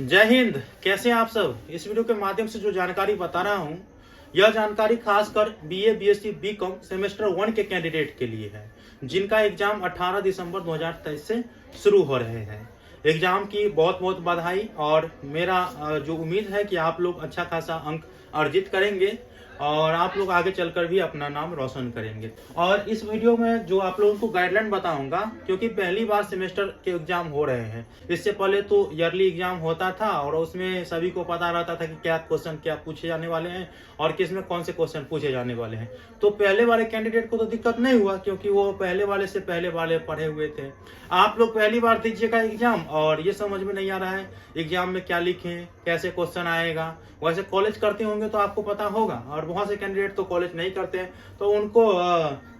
जय हिंद। कैसे हैं आप सब। इस वीडियो के माध्यम से जो जानकारी बता रहा हूं, यह जानकारी खासकर बीए, बीएससी, बीकॉम सेमेस्टर 1 के कैंडिडेट के लिए है, जिनका एग्जाम 18 दिसंबर 2023 से शुरू हो रहे हैं। एग्जाम की बहुत बहुत बधाई और मेरा जो उम्मीद है कि आप लोग अच्छा खासा अंक अर्जित करेंगे और आप लोग आगे चलकर भी अपना नाम रोशन करेंगे। और इस वीडियो में जो आप लोगों को गाइडलाइन बताऊंगा, क्योंकि पहली बार सेमेस्टर के एग्जाम हो रहे हैं। इससे पहले तो ईयरली एग्जाम होता था और उसमें सभी को पता रहता था कि क्या क्वेश्चन क्या पूछे जाने वाले हैं और किस में कौन से क्वेश्चन पूछे जाने वाले हैं। तो पहले वाले कैंडिडेट को तो दिक्कत नहीं हुआ, क्योंकि वो पहले वाले से पहले वाले पढ़े हुए थे। आप लोग पहली बार दीजिएगा एग्जाम और ये समझ में नहीं आ रहा है एग्जाम में क्या लिखें, कैसे क्वेश्चन आएगा। वैसे कॉलेज करते होंगे तो आपको पता होगा, और बहुत से कैंडिडेट तो कॉलेज नहीं करते हैं तो उनको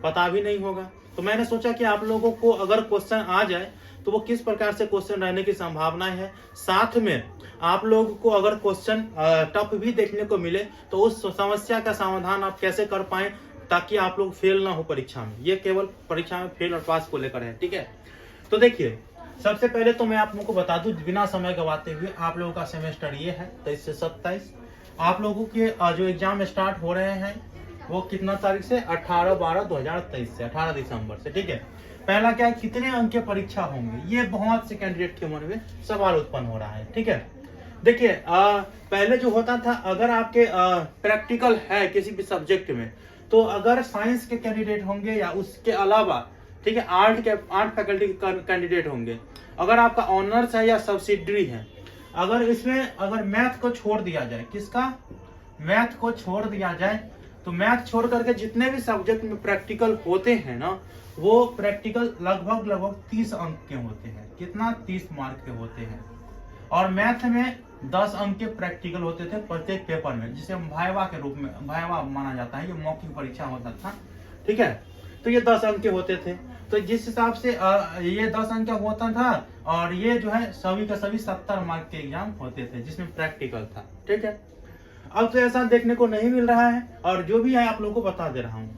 पता भी नहीं होगा। तो मैंने सोचा कि आप लोगों को अगर क्वेश्चन आ जाए तो वो किस प्रकार से क्वेश्चन रहने की संभावनाएं है, साथ में आप लोगों को अगर क्वेश्चन टफ भी देखने को मिले तो उस समस्या का समाधान आप कैसे कर पाए ताकि आप लोग फेल ना हो परीक्षा में। ये केवल परीक्षा में फेल और पास को लेकर है, ठीक है। तो देखिए, सबसे पहले तो मैं आप लोगों को बता दूं, बिना समय गवाते हुए, आप लोगों का सेमेस्टर ये है 23 से 27। आप लोगों के जो एग्जाम स्टार्ट हो रहे हैं वो कितना तारीख से, 18/12/2023 से, 18 दिसंबर से, ठीक है। पहला क्या है, कितने अंक की परीक्षा होंगे, ये बहुत से कैंडिडेट के मन में सवाल उत्पन्न हो रहा है, ठीक है। देखिए, पहले जो होता था, अगर आपके प्रैक्टिकल है किसी भी सब्जेक्ट में, तो अगर साइंस के कैंडिडेट होंगे या उसके अलावा, ठीक है, आर्ट फैकल्टी के कैंडिडेट होंगे, अगर आपका ऑनर्स है या सब्सिडरी है, अगर इसमें अगर मैथ को छोड़ दिया जाए, किसका, मैथ को छोड़ दिया जाए, तो मैथ छोड़ करके जितने भी सब्जेक्ट में प्रैक्टिकल होते हैं ना, वो प्रैक्टिकल लगभग 30 अंक के होते हैं। कितना, 30 मार्क के होते हैं। और मैथ में 10 अंक के प्रैक्टिकल होते थे प्रत्येक पेपर में, जिसे वाइवा के रूप में वाइवा माना जाता है। ये मौखिक परीक्षा होता था, ठीक है। तो ये 10 अंक के होते थे। तो जिस हिसाब से ये 10 अंक का होता था, और ये जो है सभी का सभी 70 मार्क के एग्जाम होते थे जिसमें प्रैक्टिकल था, ठीक है। अब तो ऐसा देखने को नहीं मिल रहा है, और जो भी है आप लोगों को बता दे रहा हूँ।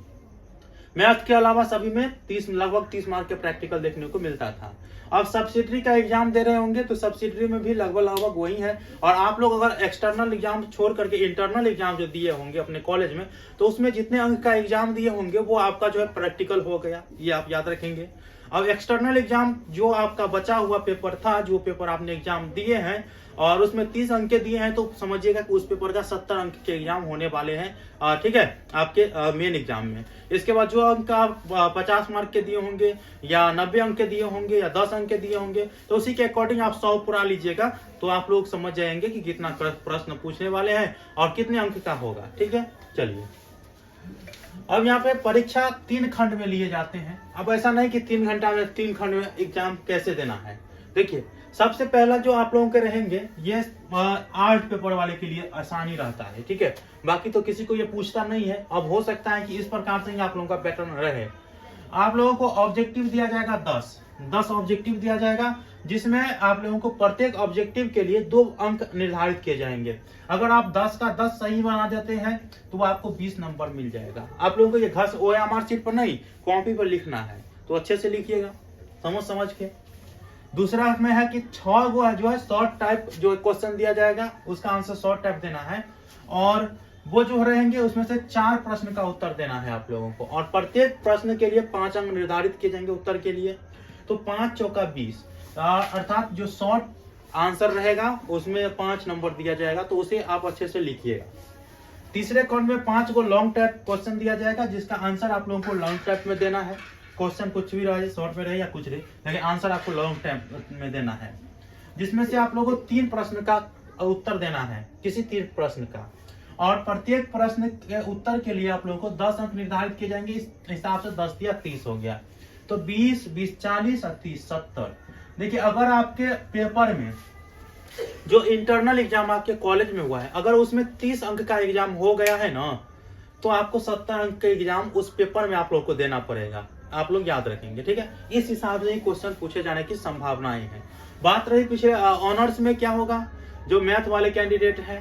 मैथ के अलावा सभी में लगभग 30 मार्क के प्रैक्टिकल देखने को मिलता था। अब सब्सिडरी का एग्जाम दे रहे होंगे तो सब्सिडरी में भी लगभग वही है। और आप लोग अगर एक्सटर्नल एग्जाम छोड़ करके इंटरनल एग्जाम जो दिए होंगे अपने कॉलेज में, तो उसमें जितने अंक का एग्जाम दिए होंगे वो आपका जो है प्रैक्टिकल हो गया, ये आप याद रखेंगे। अब एक्सटर्नल एग्जाम जो आपका बचा हुआ पेपर था, जो पेपर आपने एग्जाम दिए हैं और उसमें 30 अंक के दिए हैं, तो समझिएगा कि उस पेपर का 70 अंक के एग्जाम होने वाले हैं, ठीक है, आपके मेन एग्जाम में। इसके बाद जो अंक आप 50 मार्क के दिए होंगे या 90 अंक के दिए होंगे या 10 अंक के दिए होंगे, तो उसी के अकॉर्डिंग आप 100 पूरा लीजिएगा, तो आप लोग समझ जाएंगे कि कितना प्रश्न पूछने वाले हैं और कितने अंक का होगा, ठीक है। चलिए, अब यहाँ पे परीक्षा 3 खंड में लिए जाते हैं। अब ऐसा नहीं कि 3 घंटा में 3 खंड में एग्जाम कैसे देना है। देखिए, सबसे पहला जो आप लोगों के रहेंगे, ये आर्ट पेपर वाले के लिए आसानी रहता है, ठीक है। बाकी तो किसी को ये पूछता नहीं है। अब हो सकता है कि इस प्रकार से आप लोगों का पैटर्न रहे। आप लोगों को ऑब्जेक्टिव दिया जाएगा 10 ऑब्जेक्टिव दिया जाएगा, जिसमें आप लोगों को प्रत्येक ऑब्जेक्टिव के लिए 2 अंक निर्धारित किए जाएंगे। अगर आप 10 का 10 सही बना देते हैं तो आपको 20 नंबर मिल जाएगा। आप लोगों को ये घस OMR शीट पर नहीं, कॉपी पर लिखना है, तो अच्छे से लिखिएगा समझ के। दूसरा में है कि 6 गो जो है शॉर्ट टाइप जो क्वेश्चन दिया जाएगा, उसका आंसर शॉर्ट टाइप देना है, और वो जो रहेंगे उसमें से 4 प्रश्न का उत्तर देना है आप लोगों को, और प्रत्येक प्रश्न के लिए 5 अंक निर्धारित किए जाएंगे उत्तर के लिए। तो 5 चौका 20, अर्थात जो शॉर्ट आंसर रहेगा उसमें 5 नंबर दिया जाएगा, तो उसे आप अच्छे से लिखिएगा। तीसरे काउंट में 5 गो लॉन्ग टाइप क्वेश्चन दिया जाएगा, जिसका आंसर आप लोगों को लॉन्ग टाइप में देना है। क्वेश्चन कुछ भी रहे, शॉर्ट में रहे या कुछ रहे, लेकिन आंसर आपको लॉन्ग टाइप में देना है, जिसमें से आप लोगों को 3 प्रश्न का उत्तर देना है, किसी 3 प्रश्न का, और प्रत्येक प्रश्न के उत्तर के लिए आप लोगों को 10 अंक निर्धारित किए जाएंगे। इस हिसाब से 10 दिया 30 हो गया, तो 20, 20, 40 और 30, 70। देखिए, अगर आपके पेपर में जो इंटरनल एग्जाम आपके कॉलेज में हुआ है, अगर उसमें 30 अंक का एग्जाम हो गया है ना, तो आपको 70 अंक का एग्जाम उस पेपर में आप लोग को देना पड़ेगा। आप लोग याद रखेंगे, ठीक है। इस हिसाब से क्वेश्चन पूछे जाने की संभावनाएं हैं। बात रही पिछले ऑनर्स में, क्या होगा, जो मैथ वाले कैंडिडेट है,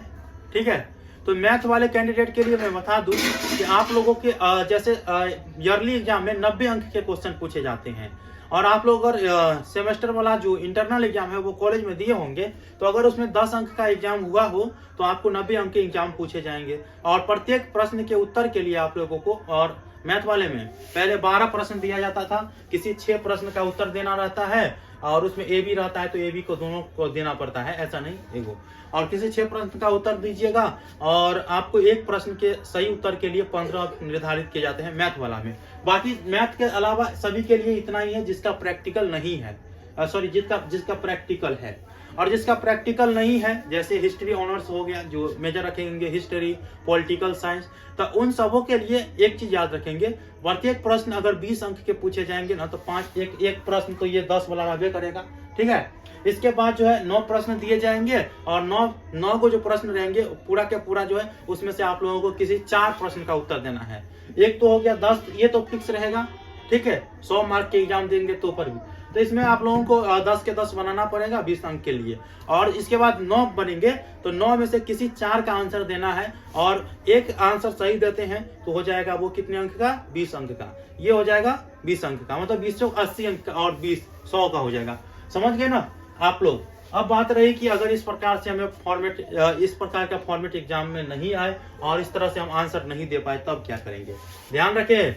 ठीक है। तो मैथ वाले कैंडिडेट के लिए मैं बता दूं कि आप लोगों के जैसे ईयरली एग्जाम में 90 अंक के क्वेश्चन पूछे जाते हैं, और आप लोग अगर सेमेस्टर वाला जो इंटरनल एग्जाम है वो कॉलेज में दिए होंगे, तो अगर उसमें 10 अंक का एग्जाम हुआ हो तो आपको 90 अंक के एग्जाम पूछे जाएंगे। और प्रत्येक प्रश्न के उत्तर के लिए आप लोगों को, और मैथ वाले में पहले 12 प्रश्न दिया जाता था, किसी 6 प्रश्न का उत्तर देना रहता है, और उसमें ए बी रहता है तो ए बी को दोनों को देना पड़ता है, ऐसा नहीं एगो। और किसी 6 प्रश्न का उत्तर दीजिएगा और आपको एक प्रश्न के सही उत्तर के लिए 15 अंक निर्धारित किए जाते हैं मैथ वाला में। बाकी मैथ के अलावा सभी के लिए इतना ही है जिसका प्रैक्टिकल नहीं है, सॉरी जिसका प्रैक्टिकल है। और जिसका प्रैक्टिकल नहीं है, जैसे हिस्ट्री ऑनर्स हो गया, जो मेजर रखेंगे हिस्ट्री, पॉलिटिकल साइंस, तो उन सबों के लिए एक चीज याद रखेंगे, प्रत्येक प्रश्न अगर 20 अंक के पूछे जाएंगे ना, तो एक प्रश्न तो ये 10 वाला रहबे करेगा, ठीक है। इसके बाद जो है 9 प्रश्न दिए जाएंगे, और 9 को जो प्रश्न रहेंगे पूरा के पूरा जो है उसमें से आप लोगों को किसी 4 प्रश्न का उत्तर देना है। एक तो हो गया 10, ये तो फिक्स रहेगा, ठीक है, 100 मार्क के एग्जाम देंगे तो पर भी, तो इसमें आप लोगों को 10 के 10 बनाना पड़ेगा 20 अंक के लिए। और इसके बाद 9 बनेंगे, तो 9 में से किसी 4 का आंसर देना है, और एक आंसर सही देते हैं तो हो जाएगा वो कितने अंक का, 20 अंक का। ये हो जाएगा 20 अंक का, मतलब 20 चौक 80 अंक का, और 20 100 का हो जाएगा। समझ गए ना आप लोग। अब बात रही कि अगर इस प्रकार से हमें इस प्रकार का फॉर्मेट एग्जाम में नहीं आए और इस तरह से हम आंसर नहीं दे पाए, तब क्या करेंगे। ध्यान रखें,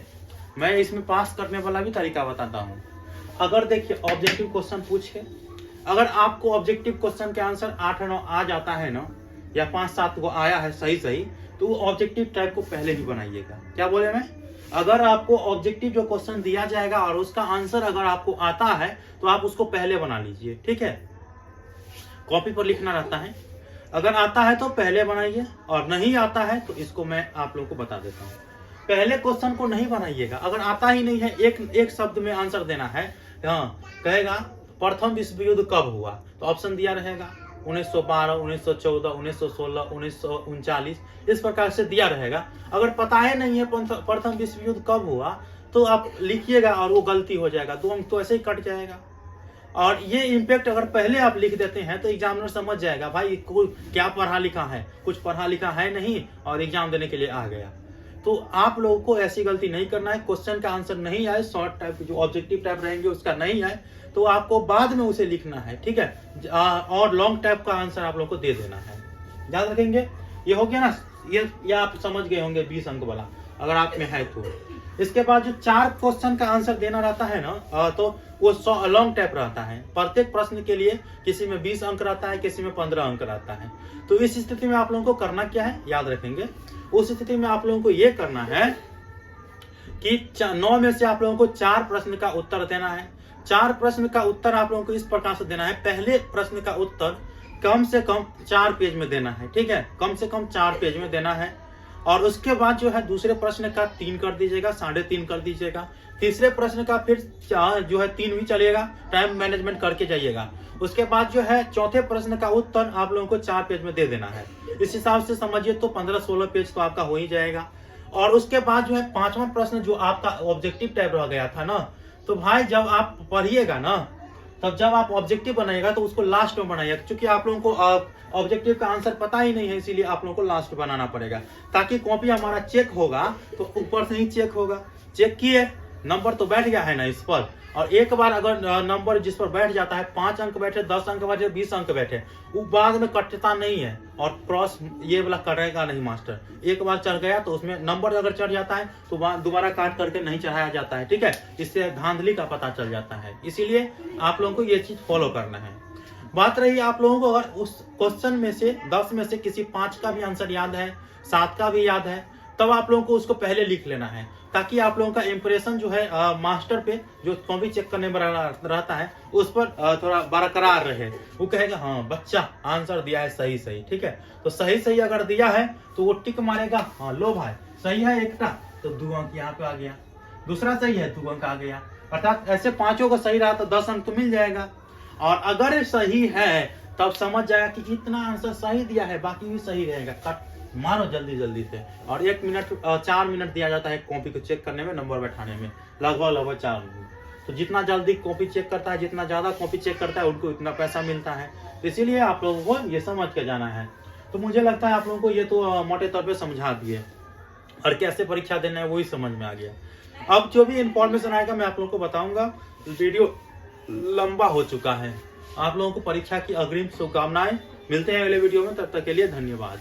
मैं इसमें पास करने वाला भी तरीका बताता हूँ। अगर देखिए ऑब्जेक्टिव क्वेश्चन पूछे, अगर आपको ऑब्जेक्टिव क्वेश्चन के आंसर 8-9 आ जाता है ना, या 5-7 को आया है सही, तो वो ऑब्जेक्टिव टाइप को पहले ही बनाइएगा। क्या बोले मैं, अगर आपको ऑब्जेक्टिव जो क्वेश्चन दिया जाएगा और उसका आंसर अगर आपको आता है तो आप उसको पहले बना लीजिए, ठीक है। कॉपी पर लिखना रहता है, अगर आता है तो पहले बनाइए, और नहीं आता है तो इसको मैं आप लोगों को बता देता हूँ। पहले क्वेश्चन को नहीं बनाइएगा, अगर आता ही नहीं है, एक शब्द में आंसर देना है। हाँ, कहेगा प्रथम विश्व युद्ध कब हुआ, तो ऑप्शन दिया रहेगा 1912, 1914, 1916, 1939, इस प्रकार से दिया रहेगा। अगर पता है नहीं है प्रथम विश्व युद्ध कब हुआ, तो आप लिखिएगा और वो गलती हो जाएगा, 2 अंक तो ऐसे ही कट जाएगा। और ये इम्पैक्ट अगर पहले आप लिख देते हैं तो एग्जामिनर समझ जाएगा भाई क्या पढ़ा लिखा है, कुछ पढ़ा लिखा है नहीं, और एग्जाम देने के लिए आ गया। तो आप लोगों को ऐसी गलती नहीं करना है। क्वेश्चन का आंसर नहीं आए, शॉर्ट टाइप जो ऑब्जेक्टिव टाइप रहेंगे उसका नहीं आए, तो आपको बाद में उसे लिखना है, ठीक है। और लॉन्ग टाइप का आंसर आप लोगों को दे देना है, याद रखेंगे। ये हो गया ना, ये आप समझ गए होंगे 20 अंक वाला, अगर आप में है तो। इसके बाद जो 4 क्वेश्चन का आंसर देना रहता है ना, तो वो लॉन्ग टाइप रहता है। प्रत्येक प्रश्न के लिए किसी में 20 अंक रहता है, किसी में 15 अंक रहता है। तो इस स्थिति में आप लोगों को करना क्या है, याद रखेंगे। उस स्थिति में आप लोगों को ये करना है कि 9 में से आप लोगों को 4 प्रश्न का उत्तर देना है। 4 प्रश्न का उत्तर आप लोगों को इस प्रकार से देना है। पहले प्रश्न का उत्तर कम से कम 4 पेज में देना है, ठीक है, कम से कम 4 पेज में देना है। और उसके बाद जो है दूसरे प्रश्न का 3 कर दीजिएगा, 3.5 कर दीजिएगा। तीसरे प्रश्न का फिर जो है 3 भी चलेगा, टाइम मैनेजमेंट करके जाइएगा। उसके बाद जो है चौथे प्रश्न का उत्तर आप लोगों को 4 पेज में दे देना है। इस हिसाब से समझिए तो 15-16 पेज तो आपका हो ही जाएगा। और उसके बाद जो है 5वां प्रश्न जो आपका ऑब्जेक्टिव टाइप रह गया था ना, तो भाई जब आप पढ़िएगा ना, तब जब आप ऑब्जेक्टिव बनाइएगा तो उसको लास्ट में बनाइएगा, क्योंकि आप लोगों को ऑब्जेक्टिव का आंसर पता ही नहीं है, इसीलिए आप लोगों को लास्ट बनाना पड़ेगा, ताकि कॉपी हमारा चेक होगा तो ऊपर से ही चेक होगा। चेक किए, नंबर तो बैठ गया है ना इस पर। और एक बार अगर नंबर जिस पर बैठ जाता है, 5 अंक बैठे, 10 अंक बैठे, 20 अंक बैठे, वो बाद में कटता नहीं है, और क्रॉस ये वाला करेगा नहीं मास्टर। एक बार चढ़ गया तो उसमें नंबर अगर चढ़ जाता है तो दोबारा काट करके नहीं चढ़ाया जाता है, ठीक है। इससे धांधली का पता चल जाता है, इसीलिए आप लोगों को ये चीज फॉलो करना है। बात रही आप लोगों को अगर उस क्वेश्चन में से 10 में से किसी 5 का भी आंसर याद है, 7 का भी याद है, तब आप लोगों को उसको पहले लिख लेना है, ताकि आप लोगों का इंप्रेशन जो है मास्टर पे जो कॉपी चेक करने में रहता है उस पर थोड़ा बरकरार रहे। वो कहेगा हाँ बच्चा आंसर दिया है सही, ठीक है। तो सही अगर दिया है तो वो टिक मारेगा, हाँ लो भाई सही है एक का, तो 2 अंक यहाँ पे आ गया। दूसरा सही है, 2 अंक आ गया। अर्थात ऐसे 5 को सही रहा तो 10 अंक तो मिल जाएगा। और अगर सही है तब समझ जाएगा कि इतना आंसर सही दिया है, बाकी भी सही रहेगा, कट मारो जल्दी से। और 4 मिनट दिया जाता है कॉपी को चेक करने में, नंबर बैठाने में, लगभग 4 मिनट। तो जितना जल्दी कॉपी चेक करता है, जितना ज्यादा कॉपी चेक करता है, उनको इतना पैसा मिलता है। इसीलिए आप लोगों को ये समझ के जाना है। तो मुझे लगता है आप लोगों को ये तो मोटे तौर पे समझा दिए, और कैसे परीक्षा देना है वही समझ में आ गया। अब जो भी इंफॉर्मेशन आएगा मैं आप लोगों को बताऊंगा। वीडियो लंबा हो चुका है। आप लोगों को परीक्षा की अग्रिम शुभकामनाएं। मिलते हैं अगले वीडियो में, तब तक के लिए धन्यवाद।